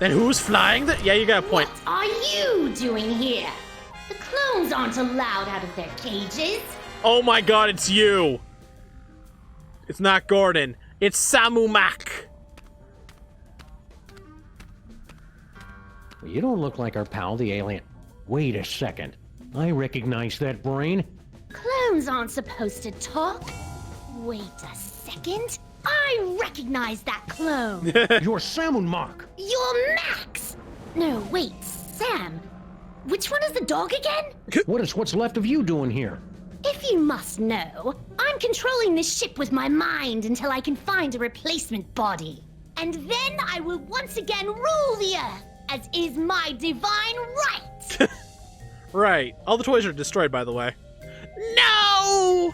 Then who's flying the... Yeah, you got a point. What are you doing here? The clones aren't allowed out of their cages. Oh my god, it's you. It's not Gordon. It's Sammun-Mak. You don't look like our pal, the alien. Wait a second. I recognize that brain. Clones aren't supposed to talk. Wait a second. I recognize that clone. You're Sammun-Mak. You're Max. No, wait, Sam. Which one is the dog again? What is what's left of you doing here? If you must know, I'm controlling this ship with my mind until I can find a replacement body. And then I will once again rule the Earth, as is my divine right. Right. All the toys are destroyed, by the way. No!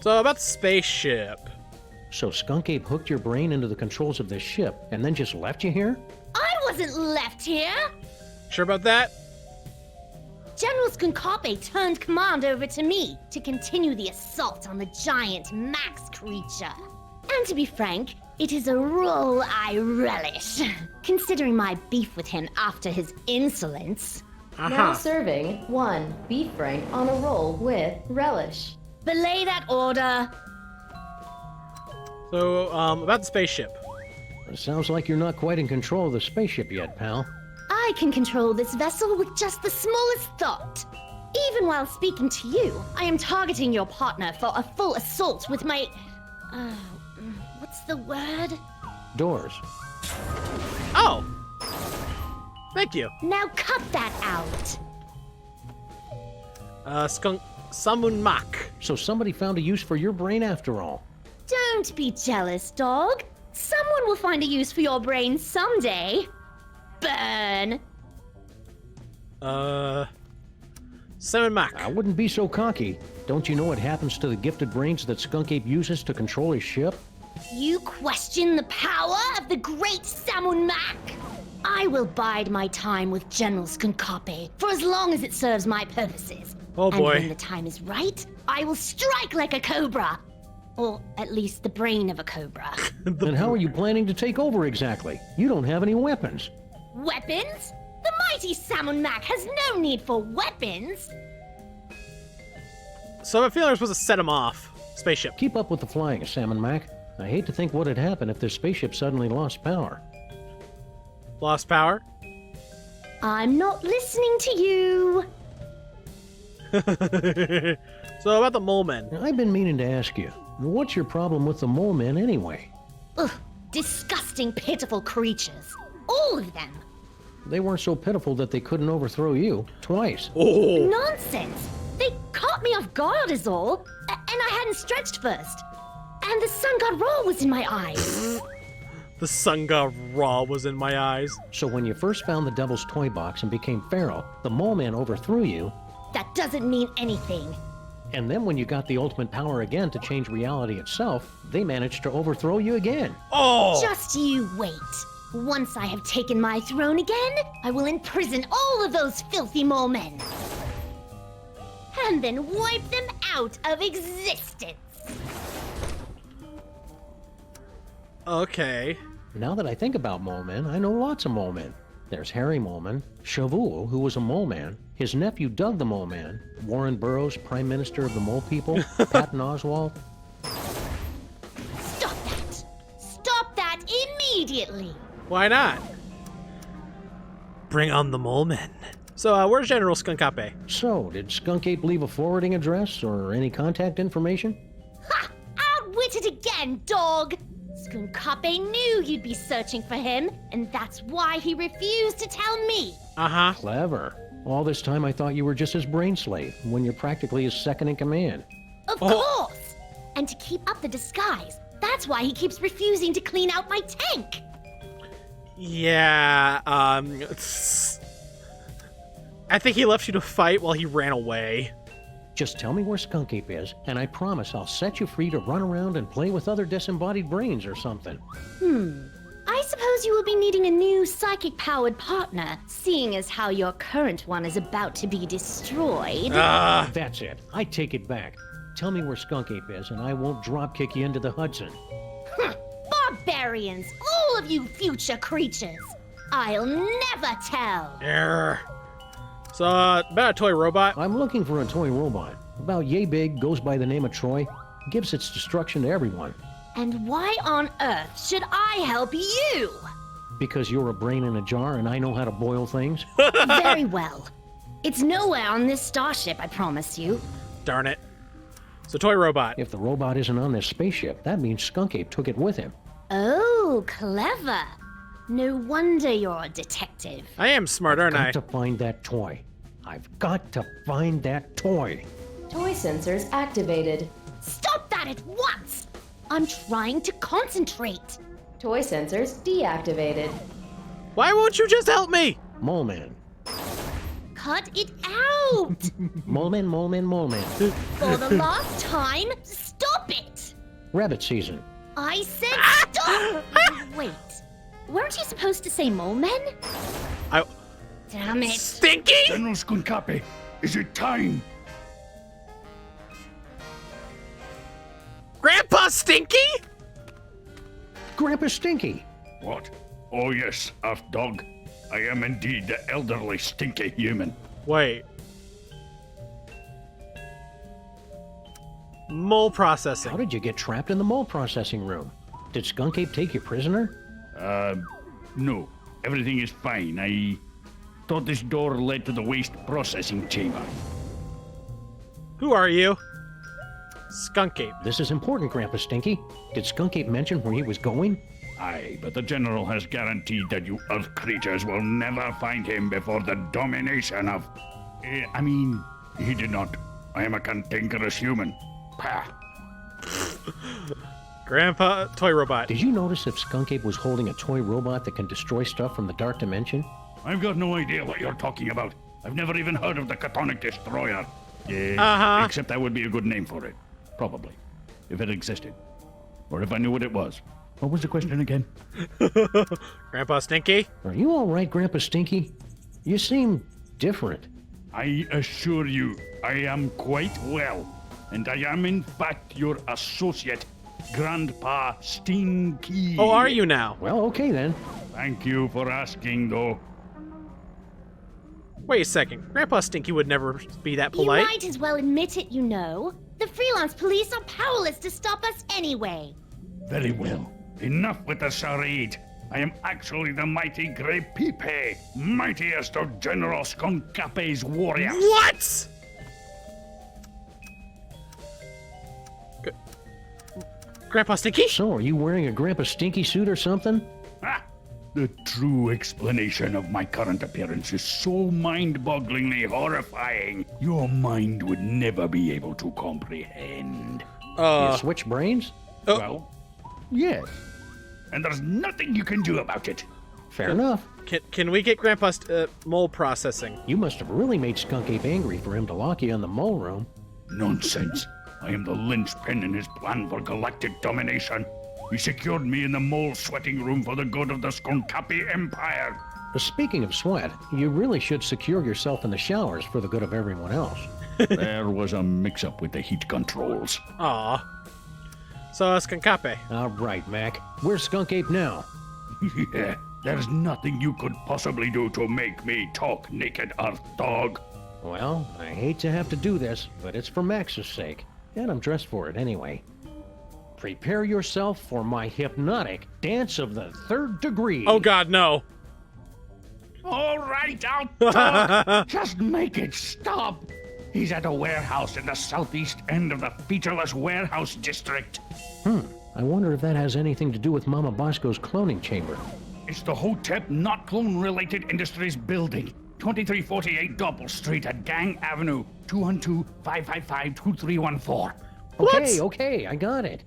So, about the spaceship. So Skunk Ape hooked your brain into the controls of this ship and then just left you here? I wasn't left here. Sure about that? General Skun-ka'pe turned command over to me to continue the assault on the giant Max creature. And to be frank, it is a role I relish, considering my beef with him after his insolence. Now serving 1 beef frank on a roll with relish. Belay that order. So, about the spaceship. It sounds like you're not quite in control of the spaceship yet, pal. I can control this vessel with just the smallest thought. Even while speaking to you, I am targeting your partner for a full assault with my... what's the word? Doors. Oh! Thank you. Now cut that out. Sammun-Mak. So somebody found a use for your brain after all. Don't be jealous, dog. Someone will find a use for your brain someday. Burn. Sammun-Mak. I wouldn't be so cocky. Don't you know what happens to the gifted brains that Skunk Ape uses to control his ship? You question the power of the great Sammun-Mak? I will bide my time with General Skun-ka'pe for as long as it serves my purposes. Oh boy. And when the time is right, I will strike like a cobra. Or at least the brain of a cobra. And how are you planning to take over exactly? You don't have any weapons. Weapons? The mighty Sammun-Mak has no need for weapons. So I feel like we're supposed to set him off. Spaceship. Keep up with the flying, Sammun-Mak. I hate to think what would happen if this spaceship suddenly lost power. Lost power? I'm not listening to you. So about the Moleman. Now, I've been meaning to ask you, what's your problem with the Moleman anyway? Ugh, disgusting, pitiful creatures. All of them. They weren't so pitiful that they couldn't overthrow you twice. Oh! Nonsense. They caught me off guard is all. And I hadn't stretched first. And the sun god roll was in my eyes. The sun god raw was in my eyes. So when you first found the Devil's Toy Box and became feral, the Moleman overthrew you. That doesn't mean anything. And then when you got the ultimate power again to change reality itself, they managed to overthrow you again. Oh! Just you wait. Once I have taken my throne again, I will imprison all of those filthy Molemen. And then wipe them out of existence. Okay. Now that I think about Molemen, I know lots of Molemen. There's Harry Moleman, Shavul, who was a Moleman, his nephew Doug the Moleman, Warren Burroughs, Prime Minister of the Mole People, Patton Oswalt. Stop that! Stop that immediately! Why not? Bring on the Moleman. So, where's General Skun-ka'pe? So, did Skunk Ape leave a forwarding address or any contact information? Ha! Outwitted again, dog! Skun-ka'pe knew you'd be searching for him, and that's why he refused to tell me. Uh-huh. Clever. All this time I thought you were just his brain slave, when you're practically his second in command. Of course! And to keep up the disguise, that's why he keeps refusing to clean out my tank. Yeah, I think he left you to fight while he ran away. Just tell me where Skunk Ape is, and I promise I'll set you free to run around and play with other disembodied brains or something. I suppose you will be needing a new psychic-powered partner, seeing as how your current one is about to be destroyed. That's it. I take it back. Tell me where Skunk Ape is, and I won't drop kick you into the Hudson. Barbarians, all all of you future creatures. I'll never tell. Err. So, about a toy robot. I'm looking for a toy robot. About yay big, goes by the name of Troy, gives its destruction to everyone. And why on earth should I help you? Because you're a brain in a jar and I know how to boil things? Very well. It's nowhere on this starship, I promise you. Darn it. So, toy robot. If the robot isn't on this spaceship, that means Skunk Ape took it with him. Oh, clever. No wonder you're a detective. I am smart, aren't I? Got to find that toy. I've got to find that toy. Toy sensors activated. Stop that at once! I'm trying to concentrate. Toy sensors deactivated. Why won't you just help me? Moleman. Cut it out! Moleman. For the last time, stop it! Rabbit season. I said stop! Wait, weren't you supposed to say Moleman? I... Damn it. Stinky? General Skun-ka'pe, is it time? Grandpa Stinky? Grandpa Stinky. What? Oh yes, Earth-dog. I am indeed the elderly stinky human. Wait. Mole processing. How did you get trapped in the mole processing room? Did Skunk Ape take you prisoner? No. Everything is fine. I thought this door led to the waste processing chamber. Who are you? Skunk Ape. This is important, Grandpa Stinky. Did Skunk Ape mention where he was going? Aye, but the General has guaranteed that you Earth creatures will never find him before the domination of... he did not. I am a cantankerous human. Pah. Grandpa Toy Robot. Did you notice if Skunk Ape was holding a toy robot that can destroy stuff from the dark dimension? I've got no idea what you're talking about. I've never even heard of the Catonic Destroyer. Except that would be a good name for it. Probably. If it existed. Or if I knew what it was. What was the question again? Grandpa Stinky? Are you all right, Grandpa Stinky? You seem different. I assure you, I am quite well. And I am in fact your associate, Grandpa Stinky. Oh, are you now? Well, okay then. Thank you for asking, though. Wait a second. Grandpa Stinky would never be that You polite. might as well admit it, you know. The freelance police are powerless to stop us anyway. Very well. Enough with the charade. I am actually the mighty Grey Pepe, mightiest of General Skun-ka'pe's warriors. What? Grandpa Stinky? So, are you wearing a Grandpa Stinky suit or something? Ah, the true explanation of my current appearance is so mind-bogglingly horrifying, your mind would never be able to comprehend. You switch brains? Well, Yes. and there's nothing you can do about it. Fair enough. Can we get Grandpa's mole processing? You must have really made Skunk Ape angry for him to lock you in the mole room. Nonsense. I am the linchpin in his plan for galactic domination. He secured me in the mole sweating room for the good of the Skun-ka'pe Empire. Speaking of sweat, you really should secure yourself in the showers for the good of everyone else. There was a mix-up with the heat controls. Aw. So, Skun-ka'pe. All right, Mac. Where's Skunk Ape now? Yeah, there's nothing you could possibly do to make me talk, naked Earth dog. Well, I hate to have to do this, but it's for Max's sake. And I'm dressed for it anyway. Prepare yourself for my hypnotic dance of the third degree. Oh god, no. All right, I'll talk. Just make it stop. He's at a warehouse in the southeast end of the featureless warehouse district. I wonder if that has anything to do with Mama Bosco's cloning chamber. It's the Hotep Not Clone-Related Industries building. 2348 Doppel Street at Gang Avenue, 212-555-2314. Okay, I got it.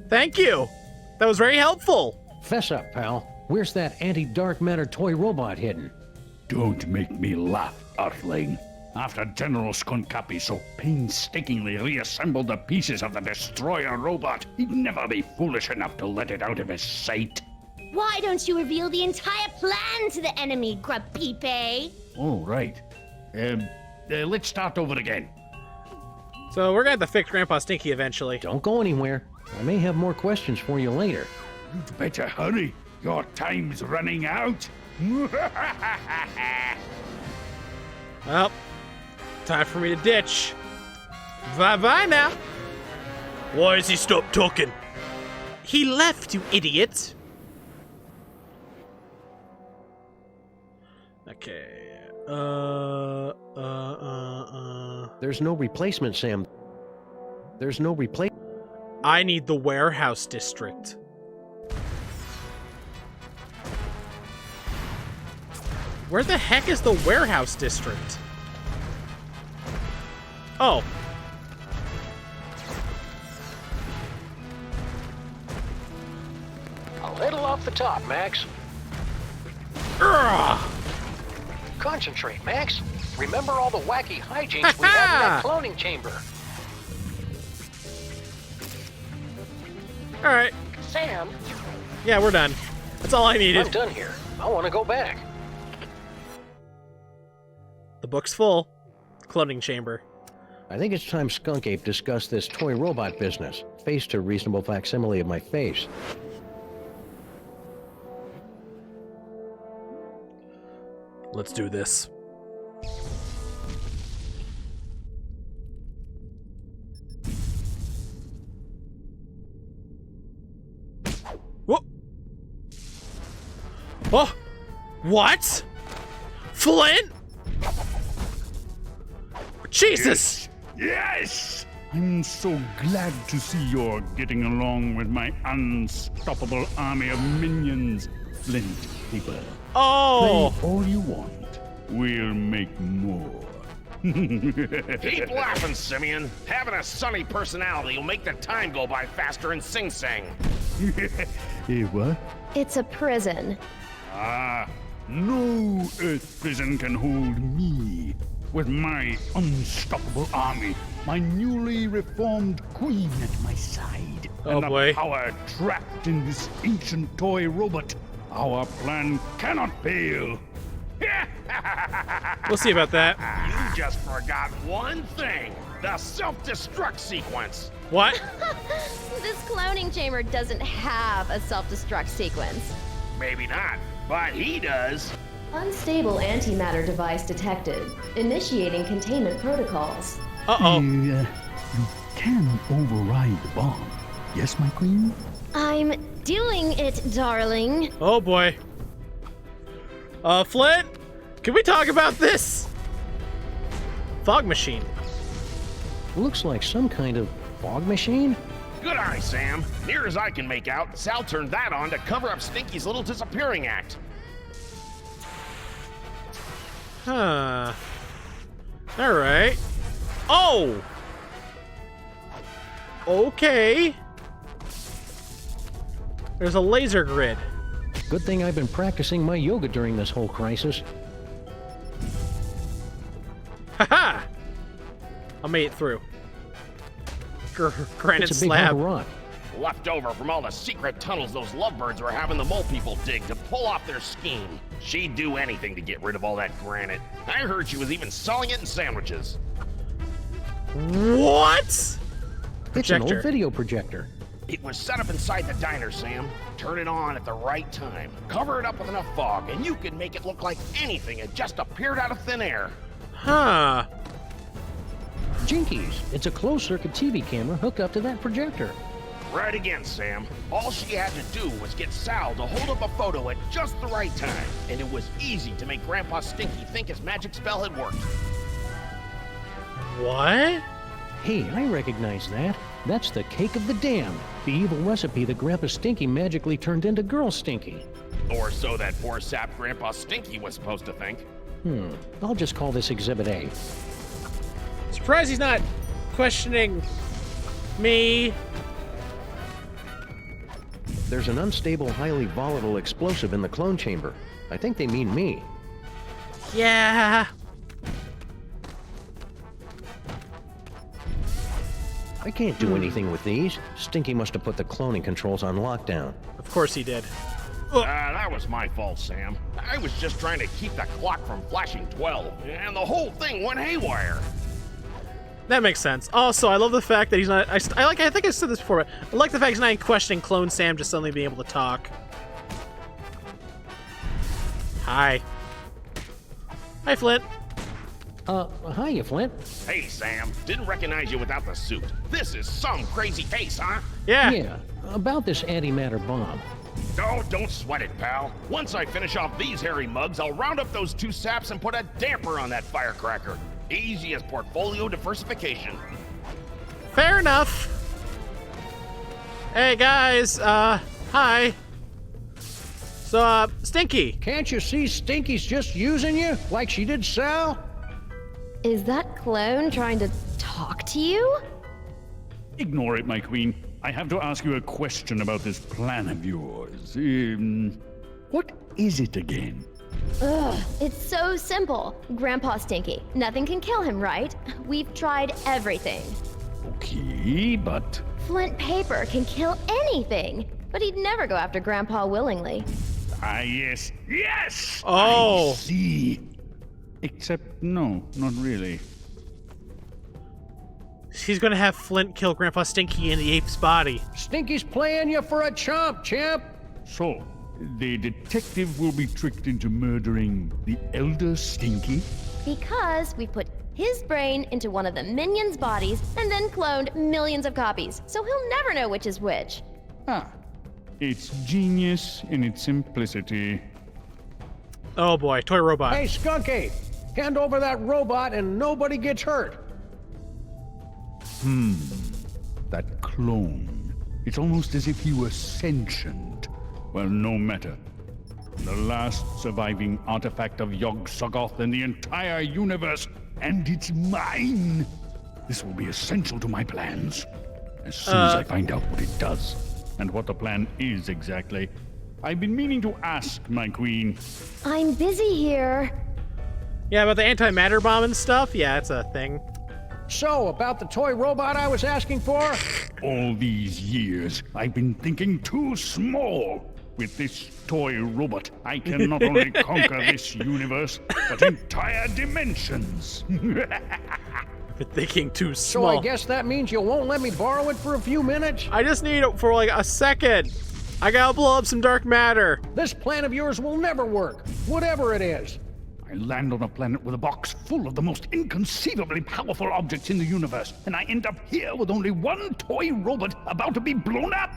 Thank you. That was very helpful. Fess up, pal. Where's that anti-dark matter toy robot hidden? Don't make me laugh, Earthling. After General Skun-ka'pe so painstakingly reassembled the pieces of the destroyer robot, he'd never be foolish enough to let it out of his sight. Why don't you reveal the entire plan to the enemy, Grub-Pepe? Oh, right. Let's start over again. So, we're gonna have to fix Grandpa Stinky eventually. Don't go anywhere. I may have more questions for you later. You'd better hurry. Your time's running out. Well, time for me to ditch. Bye-bye now. Why has he stopped talking? He left, you idiot. Okay. There's no replacement, Sam. There's no replacement. I need the warehouse district. Where the heck is the warehouse district? Oh. A little off the top, Max. Urgh! Concentrate, Max. Remember all the wacky hijinks we had in that cloning chamber. Alright. Sam, Yeah, we're done. That's all I needed. I'm done here. I want to go back. The book's full. Cloning chamber. I think it's time Skunk Ape discussed this toy robot business. Face to reasonable facsimile of my face. Let's do this. Whoa! Oh! What? Flint? Jesus! Yes! I'm so glad to see you're getting along with my unstoppable army of minions, Flint Paper. Oh! Play all you want. We'll make more. Keep laughing, Simeon. Having a sunny personality will make the time go by faster in Sing Sing. What? It's a prison. Ah, no Earth prison can hold me. With my unstoppable army, my newly reformed queen at my side, Oh, and the boy. power trapped in this ancient toy robot, our plan cannot fail. We'll see about that. You just forgot one thing. The self-destruct sequence. What? This cloning chamber doesn't have a self-destruct sequence. Maybe not, but he does. Unstable antimatter device detected. Initiating containment protocols. Uh-oh. You can override the bomb. Yes, my queen? I'm doing it, darling. Oh, boy. Flint? Can we talk about this? Fog machine. Looks like some kind of fog machine? Good eye, Sam. Near as I can make out, Sal turned that on to cover up Stinky's little disappearing act. Huh. Alright. Oh! Okay. There's a laser grid. Good thing I've been practicing my yoga during this whole crisis. Haha! I made it through. Granite It's a big hunk slab. of rock. Left over from all the secret tunnels those lovebirds were having the mole people dig to pull off their scheme. She'd do anything to get rid of all that granite. I heard she was even selling it in sandwiches. What? It's an Projector. old video projector. It was set up inside the diner, Sam. Turn it on at the right time. Cover it up with enough fog, and you could make it look like anything had just appeared out of thin air. Huh. Jinkies, it's a closed-circuit TV camera hooked up to that projector. Right again, Sam. All she had to do was get Sal to hold up a photo at just the right time, and it was easy to make Grandpa Stinky think his magic spell had worked. What? Hey, I recognize that. That's the cake of the damned. The evil recipe that Grandpa Stinky magically turned into Girl Stinky. Or so that poor sap Grandpa Stinky was supposed to think. I'll just call this Exhibit A. Surprised he's not questioning me. There's an unstable, highly volatile explosive in the clone chamber. I think they mean me. Yeah. I can't do anything with these. Stinky must have put the cloning controls on lockdown. Of course he did. That was my fault, Sam. I was just trying to keep the clock from flashing 12, and the whole thing went haywire. That makes sense. Also, I love the fact that he's not. I think I said this before, but I like the fact he's not questioning Clone Sam just suddenly being able to talk. Hi. Hi, Flint. Hiya, Flint. Hey, Sam. Didn't recognize you without the suit. This is some crazy case, huh? Yeah. Yeah, about this antimatter bomb. Oh, don't sweat it, pal. Once I finish off these hairy mugs, I'll round up those 2 saps and put a damper on that firecracker. Easy as portfolio diversification. Fair enough. Hey, guys. Hi. So, Stinky. Can't you see Stinky's just using you like she did Sal? Is that clone trying to talk to you? Ignore it, my queen. I have to ask you a question about this plan of yours. What is it again? Ugh, it's so simple. Grandpa Stinky. Nothing can kill him, right? We've tried everything. Okay, but... Flint Paper can kill anything, but he'd never go after Grandpa willingly. Ah, yes. Yes! Oh. I see. Except, no, not really. He's gonna have Flint kill Grandpa Stinky in the ape's body. Stinky's playing you for a chump, champ. So, the detective will be tricked into murdering the elder Stinky? Because we put his brain into one of the minions' bodies and then cloned millions of copies, so he'll never know which is which. Ah, it's genius in its simplicity. Oh boy, toy robot. Hey, Skunk-Ape, hand over that robot and nobody gets hurt. That clone. It's almost as if he were sentient. Well, no matter. The last surviving artifact of Yog-Sothoth in the entire universe, and it's mine. This will be essential to my plans. As soon as I find out what it does, and what the plan is exactly. I've been meaning to ask, my queen. I'm busy here. Yeah, about the antimatter bomb and stuff? Yeah, it's a thing. So, about the toy robot I was asking for? All these years, I've been thinking too small. With this toy robot, I can not only conquer this universe, but entire dimensions. Been thinking too So small. I guess that means you won't let me borrow it for a few minutes? I just need it for like a second. I gotta blow up some dark matter. This plan of yours will never work, whatever it is. I land on a planet with a box full of the most inconceivably powerful objects in the universe, and I end up here with only one toy robot about to be blown up.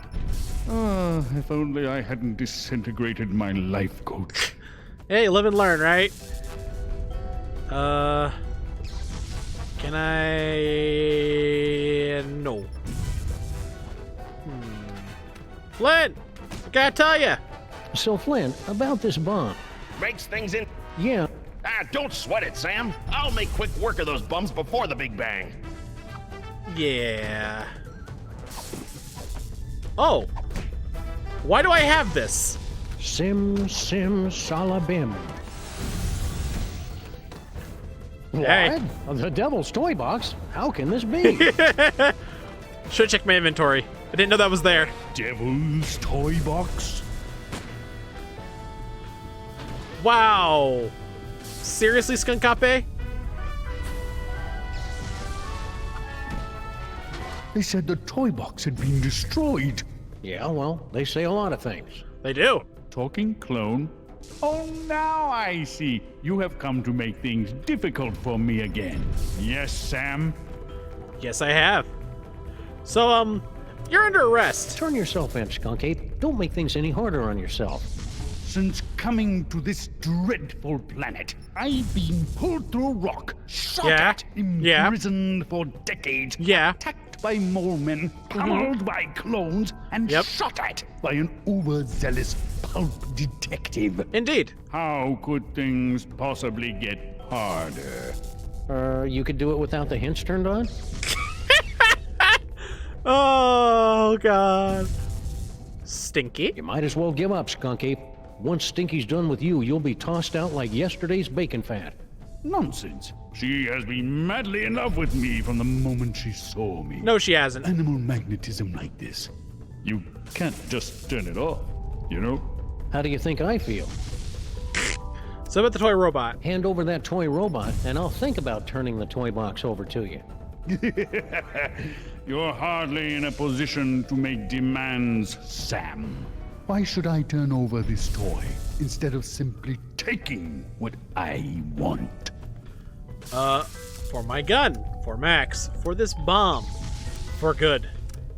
Ah, if only I hadn't disintegrated my life coach. Hey, live and learn, right? Can I... No. Flint! I gotta tell ya! So, Flint, about this bomb. Makes things in... Yeah, Ah, don't sweat it, Sam. I'll make quick work of those bums before the Big Bang. Yeah. Oh. Why do I have this? sim salabim. Hey. What? The devil's toy box? How can this be? Should check my inventory. I didn't know that was there. Devil's toy box? Wow. Seriously, Skun-ka'pe? They said the toy box had been destroyed. Yeah, well, they say a lot of things. They do. Talking clone? Oh, now I see. You have come to make things difficult for me again. Yes, Sam? Yes, I have. So, you're under arrest. Turn yourself in, Skunk-Ape. Don't make things any harder on yourself. Since coming to this dreadful planet, I've been pulled through a rock, shot Yeah. at, imprisoned for decades, attacked by molemen, pummeled by clones, and shot at by an overzealous pulp detective. Indeed. How could things possibly get harder? You could do it without the hints turned on? Oh, God. Stinky? You might as well give up, Skunk-Ape. Once Stinky's done with you, you'll be tossed out like yesterday's bacon fat. Nonsense. She has been madly in love with me from the moment she saw me. No, she hasn't. Animal magnetism like this. You can't just turn it off, you know? How do you think I feel? So about the toy robot. Hand over that toy robot, and I'll think about turning the toy box over to you. You're hardly in a position to make demands, Sam. Why should I turn over this toy instead of simply taking what I want? For my gun. For Max. For this bomb. For good.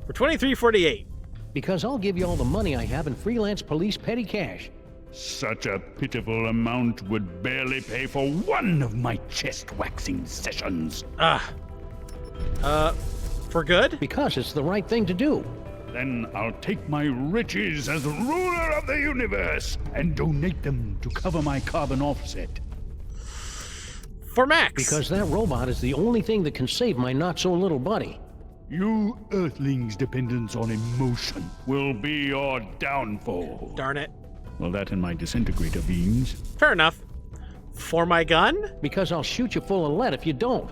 For $23.48. Because I'll give you all the money I have in freelance police petty cash. Such a pitiful amount would barely pay for one of my chest-waxing sessions. For good? Because it's the right thing to do. Then I'll take my riches as ruler of the universe and donate them to cover my carbon offset. For Max. Because that robot is the only thing that can save my not-so-little buddy. You Earthlings' dependence on emotion will be your downfall. Darn it. Well, that and my disintegrator beams. Fair enough. For my gun? Because I'll shoot you full of lead if you don't.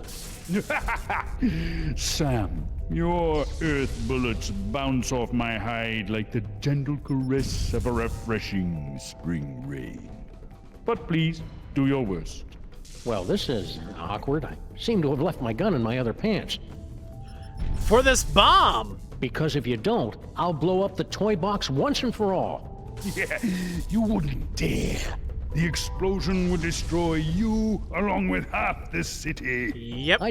Sam, your Earth bullets bounce off my hide like the gentle caress of a refreshing spring rain. But please, do your worst. Well, this is awkward. I seem to have left my gun in my other pants. For this bomb! Because if you don't, I'll blow up the toy box once and for all. Yeah, you wouldn't dare. The explosion would destroy you along with half the city. Yep.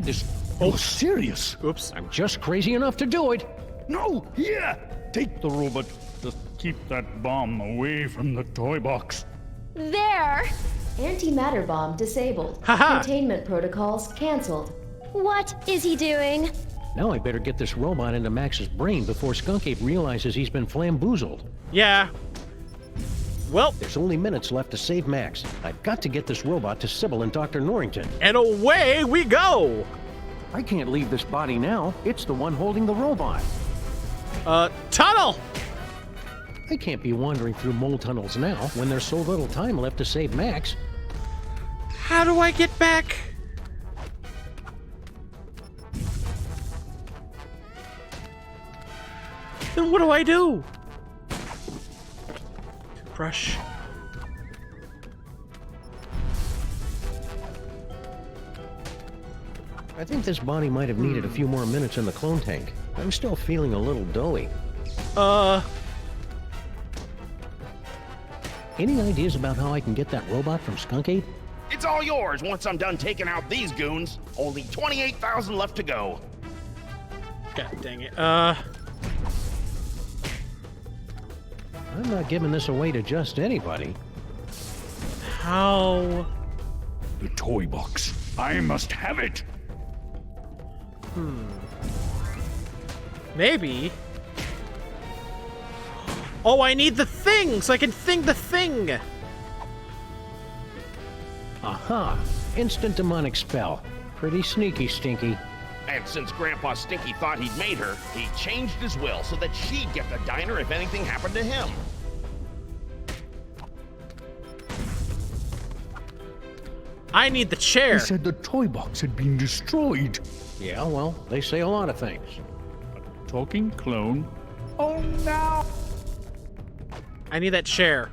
Oh, serious? Oops. I'm just crazy enough to do it. No, here! Take the robot. Just keep that bomb away from the toy box. There! Antimatter bomb disabled. Haha. Containment protocols canceled. What is he doing? Now I better get this robot into Max's brain before Skunk Ape realizes he's been flamboozled. Yeah. Well, There's only minutes left to save Max. I've got to get this robot to Sybil and Dr. Norrington. and away we go! I can't leave this body now. It's the one holding the robot. Tunnel! I can't be wandering through mole tunnels now when there's so little time left to save Max. How do I get back? Then what do I do? Toothbrush. I think this body might have needed a few more minutes in the clone tank. I'm still feeling a little doughy. Any ideas about how I can get that robot from Skunk Ape? It's all yours once I'm done taking out these goons. Only 28,000 left to go. God dang it. I'm not giving this away to just anybody. How? The toy box. I must have it. Maybe. Oh, I need the thing so I can thing the thing. Aha! Instant demonic spell. Pretty sneaky, Stinky. And since Grandpa Stinky thought he'd made her, he changed his will so that she'd get the diner if anything happened to him. I need the chair. He said the toy box had been destroyed. Yeah, well, they say a lot of things. Talking clone. Oh no! I need that chair.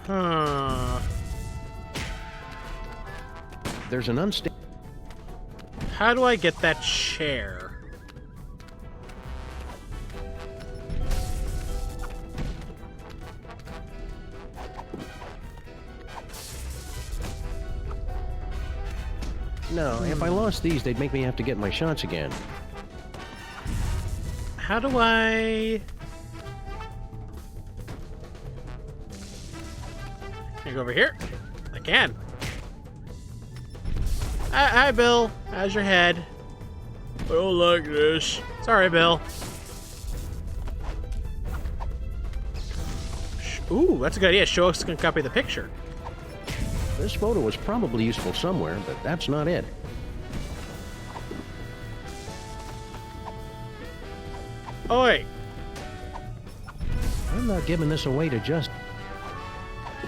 Huh. There's an unstable... How do I get that chair? No, if I lost these, they'd make me have to get my shots again. How do I... Can I go over here? I can. Hi, Bill. How's your head? I don't like this. Sorry, Bill. Ooh, that's a good idea. Show us Skun-ka'pe the picture. This photo was probably useful somewhere, but that's not it. Oi! I'm not giving this away to just...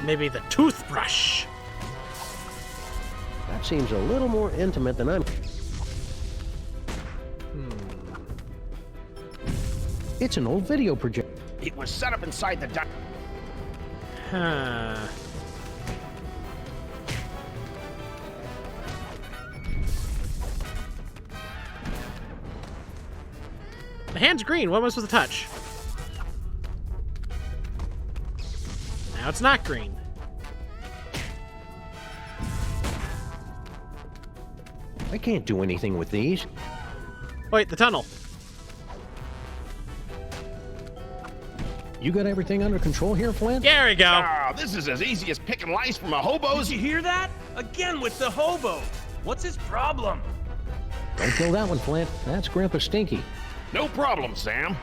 Maybe the toothbrush. That seems a little more intimate than I'm... It's an old video projector. It was set up inside the diner. Huh. The hand's green. What am I supposed to touch? Now it's not green. I can't do anything with these. Wait, the tunnel. You got everything under control here, Flint? There we go. Ah, this is as easy as picking lice from a hobo's. Did you hear that? Again with the hobo. What's his problem? Don't kill that one, Flint. That's Grandpa Stinky. No problem, Sam.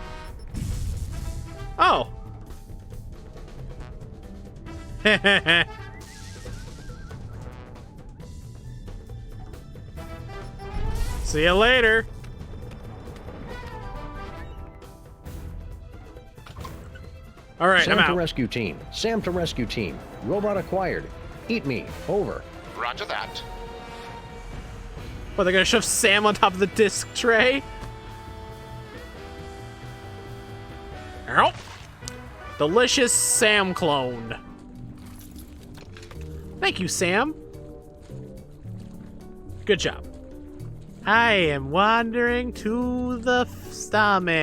Oh. See you later. All right, Sam I'm to out. rescue team. Sam to rescue team. Robot acquired. Eat me. Over. Roger that. What, they're gonna shove Sam on top of the disc tray? Ow. Delicious Sam clone. Thank you, Sam. Good job. I am wandering to the stomach.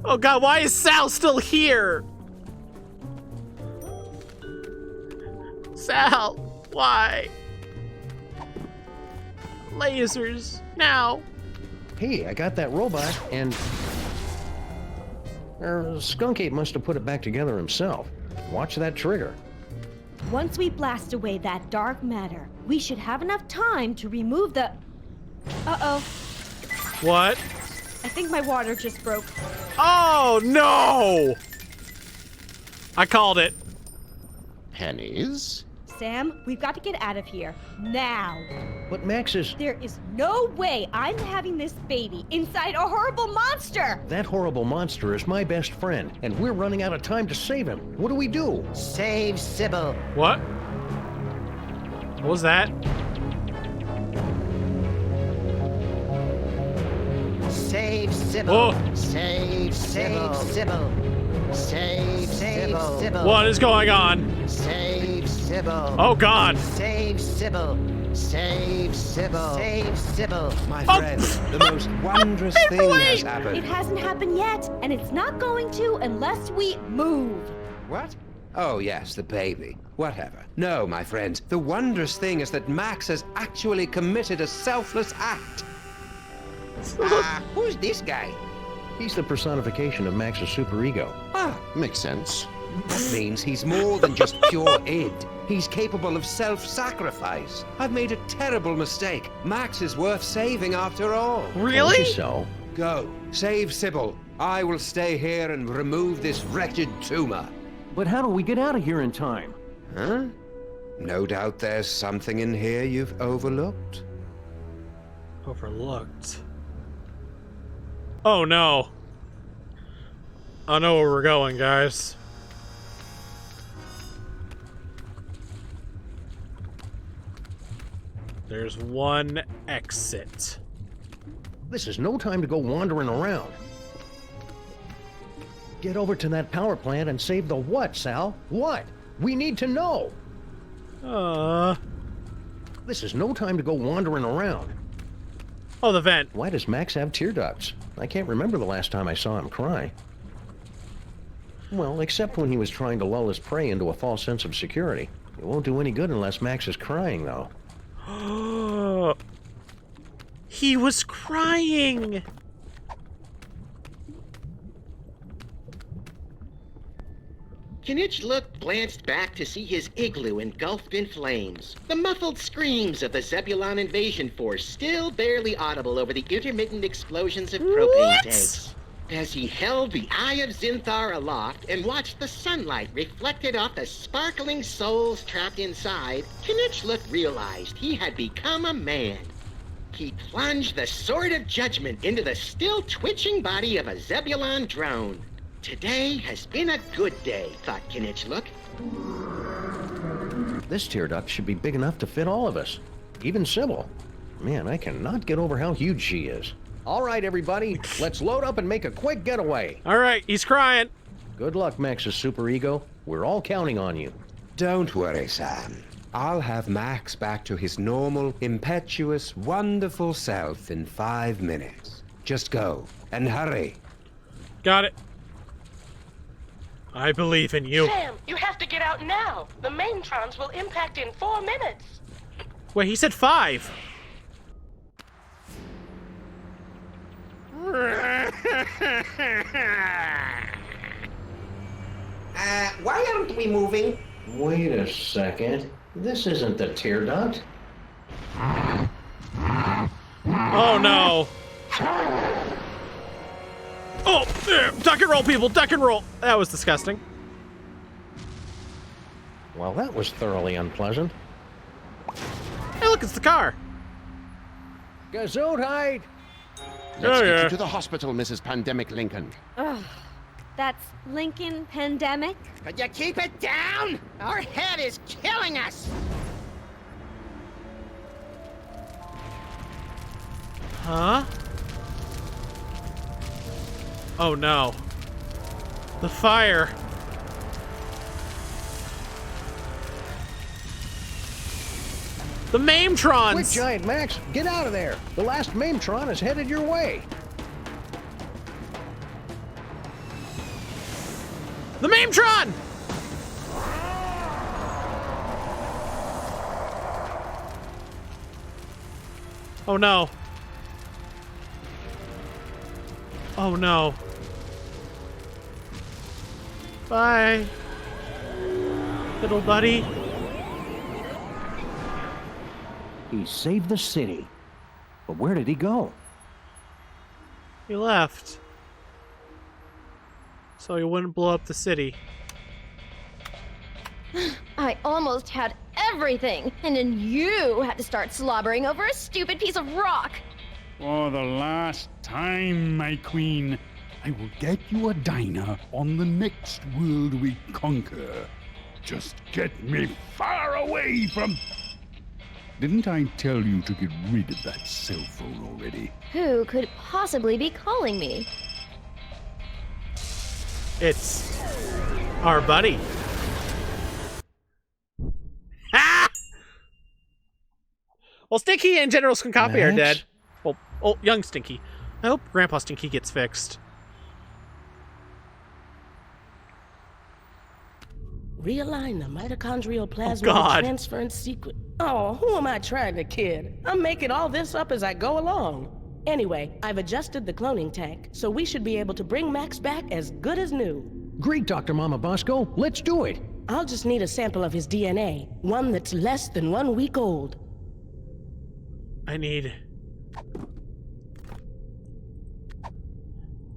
Oh god, why is Sal still here? Sal, why? Lasers, now. Hey, I got that robot, and... Skunk Ape must have put it back together himself. Watch that trigger. Once we blast away that dark matter, we should have enough time to remove the... Uh-oh. What? I think my water just broke. Oh, no! I called it. Pennies? Sam, we've got to get out of here. Now. But Max is... There is no way I'm having this baby inside a horrible monster! That horrible monster is my best friend, and we're running out of time to save him. What do we do? Save Sybil. What? What was that? Save Sybil. Whoa. Save Sybil. Save Sybil. What is going on? Save Sybil. Oh, God. Save Sybil. Save Sybil. Save Sybil. My Oh. friend, the most wondrous thing has happened. It hasn't happened yet, and it's not going to unless we move. What? Oh, yes, the baby. Whatever. No, my friends, the wondrous thing is that Max has actually committed a selfless act. Who's this guy? He's the personification of Max's superego. Ah, Makes sense. that means he's more than just pure id. He's capable of self-sacrifice. I've made a terrible mistake. Max is worth saving after all. Really? Told you so. Go, save Sybil. I will stay here and remove this wretched tumor. But how do we get out of here in time? Huh? No doubt there's something in here you've overlooked. Overlooked. Oh, no. I know where we're going, guys. There's one exit. This is no time to go wandering around. Get over to that power plant and save the what, Sal? What? We need to know. This is no time to go wandering around. Oh, the vent. Why does Max have tear ducts? I can't remember the last time I saw him cry. Well, except when he was trying to lull his prey into a false sense of security. It won't do any good unless Max is crying, though. He was crying. Knitchlook glanced back to see his igloo engulfed in flames. The muffled screams of the Zebulon invasion force still barely audible over the intermittent explosions of propane tanks. As he held the Eye of Zinthar aloft and watched the sunlight reflected off the sparkling souls trapped inside, Knitchlook realized he had become a man. He plunged the sword of judgment into the still twitching body of a Zebulon drone. Today has been a good day, thought Knitchlook. This tear duct should be big enough to fit all of us. Even Sybil. Man, I cannot get over how huge she is. All right, everybody, let's load up and make a quick getaway. All right, he's crying. Good luck, Max's superego. We're all counting on you. Don't worry, Sam. I'll have Max back to his normal, impetuous, wonderful self in 5 minutes. Just go, and hurry. Got it. I believe in you. Sam, you have to get out now. The maintrons will impact in 4 minutes. Wait, he said 5. Why aren't we moving? Wait a second. This isn't the tear duct. Oh no. Oh, duck and roll, people, duck and roll. That was disgusting. Well, that was thoroughly unpleasant. Hey, look, it's the car. Gesundheit! Let's get you to the hospital, Mrs. Pandemic Lincoln. Ugh. That's Lincoln Pandemic? Could you keep it down? Our head is killing us. Huh? Oh no. The fire. The Mametrons! Quick, Giant Max, get out of there! The last Mametron is headed your way! The Mametron! Oh no. Oh no. Bye. Little buddy. He saved the city. But where did he go? He left. So he wouldn't blow up the city. I almost had everything, and then you had to start slobbering over a stupid piece of rock. For the last time, my queen, I will get you a diner on the next world we conquer. Just get me far away from... Didn't I tell you to get rid of that cell phone already? Who could possibly be calling me? It's our buddy. Ah! Well, Stinky and General Skun-ka'pe are dead. Well, oh, young Stinky. I hope Grandpa Stinky gets fixed. Realign the mitochondrial plasma transference sequence. Oh, who am I trying to kid? I'm making all this up as I go along. Anyway, I've adjusted the cloning tank, so we should be able to bring Max back as good as new. Great, Dr. Mama Bosco. Let's do it. I'll just need a sample of his DNA, one that's less than 1 week old. I need...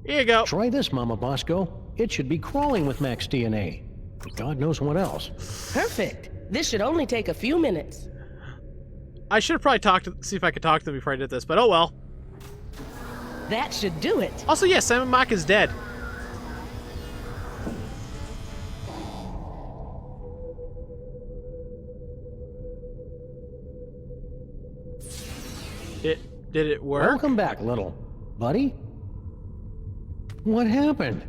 Here you go. Try this, Mama Bosco. It should be crawling with Max DNA. God knows what else. Perfect. This should only take a few minutes. I should have probably see if I could talk to them before I did this, but oh well. That should do it. Also, yes, Sammun-Mak is dead. Did it work? Welcome back, little buddy. What happened?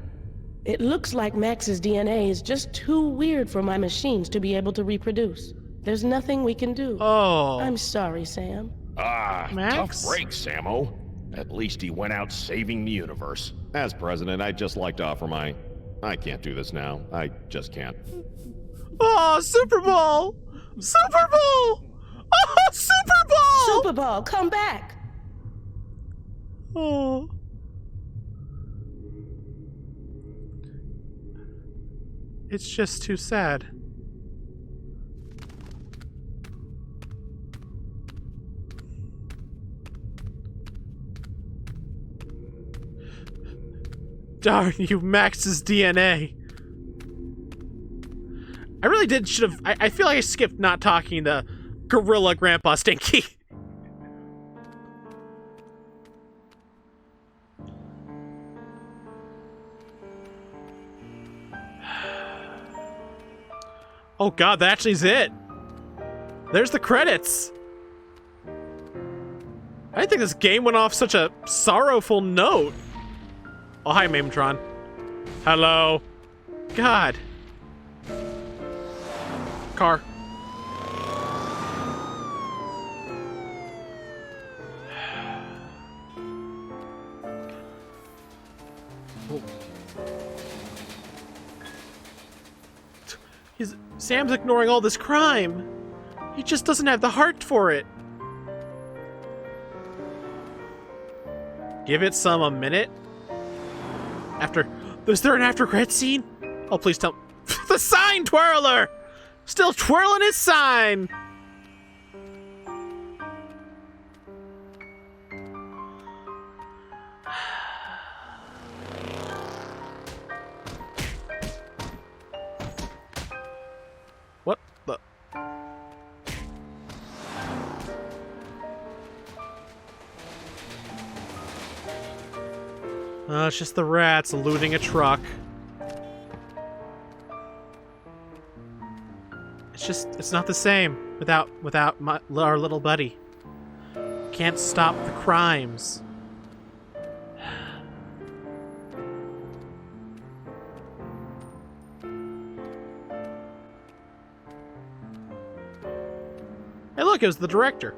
It looks like Max's DNA is just too weird for my machines to be able to reproduce. There's nothing we can do. Oh. I'm sorry, Sam. Tough break, Sammo. At least he went out saving the universe. As president, I'd just like to offer my... I can't do this now. I just can't. Oh, Super Bowl! Super Bowl! Oh, Super Bowl! Super Bowl, come back! Oh. It's just too sad. Darn you, Max's DNA. I really should have. I feel like I skipped not talking to Gorilla Grandpa Stinky. Oh god, that actually is it. There's the credits. I didn't think this game went off such a sorrowful note. Oh, hi, Mametron. Hello. God. Car. Sam's ignoring all this crime. He just doesn't have the heart for it. Give it a minute. Is there an after credit scene? Oh, please tell. The sign twirler! Still twirling his sign! What the? It's just the rats looting a truck. It's not the same without our little buddy. Can't stop the crimes. Hey, look, it was the director.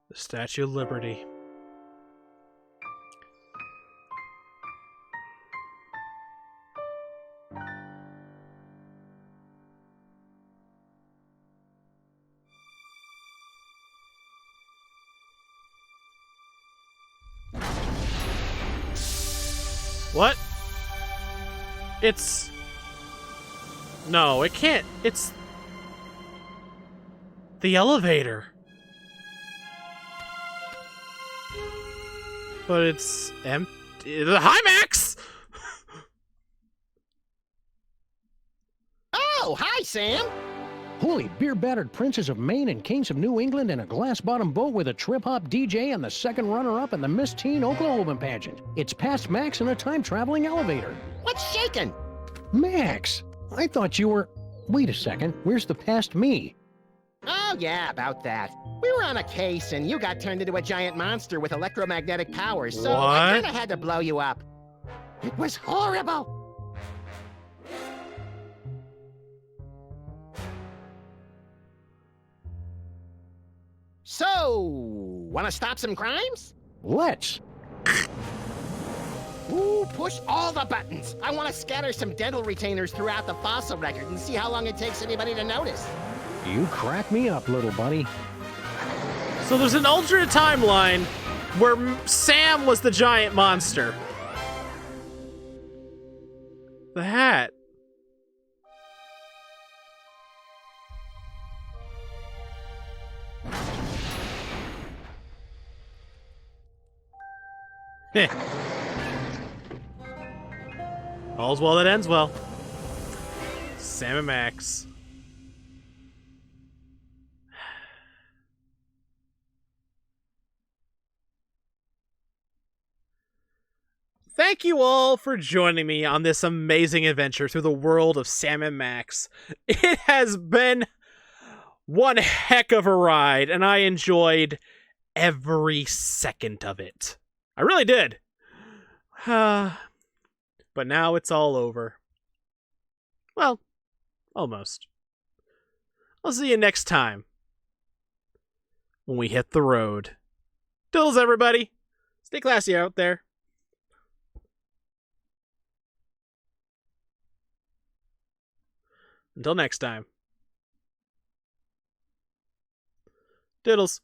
The Statue of Liberty. What? It's... No, it can't. It's... the elevator. But it's empty. Hi, Max! Oh, hi, Sam! Holy beer-battered princes of Maine and kings of New England in a glass-bottom boat with a trip-hop DJ and the second runner-up in the Miss Teen Oklahoma pageant. It's past Max in a time-traveling elevator. What's shaking? Max, I thought you were... Wait a second, where's the past me? Oh, yeah, about that. We were on a case, and you got turned into a giant monster with electromagnetic powers, so I kinda had to blow you up. It was horrible! So, wanna stop some crimes? Let's! Ooh, push all the buttons! I wanna scatter some dental retainers throughout the fossil record and see how long it takes anybody to notice. You crack me up, little buddy. So there's an alternate timeline where Sam was the giant monster. The hat. Heh. All's well that ends well. Sammun-Mak. Thank you all for joining me on this amazing adventure through the world of Sammun-Mak. It has been one heck of a ride, and I enjoyed every second of it. I really did. But now it's all over. Well, almost. I'll see you next time when we hit the road. Toodles, everybody. Stay classy out there. Until next time. Toodles.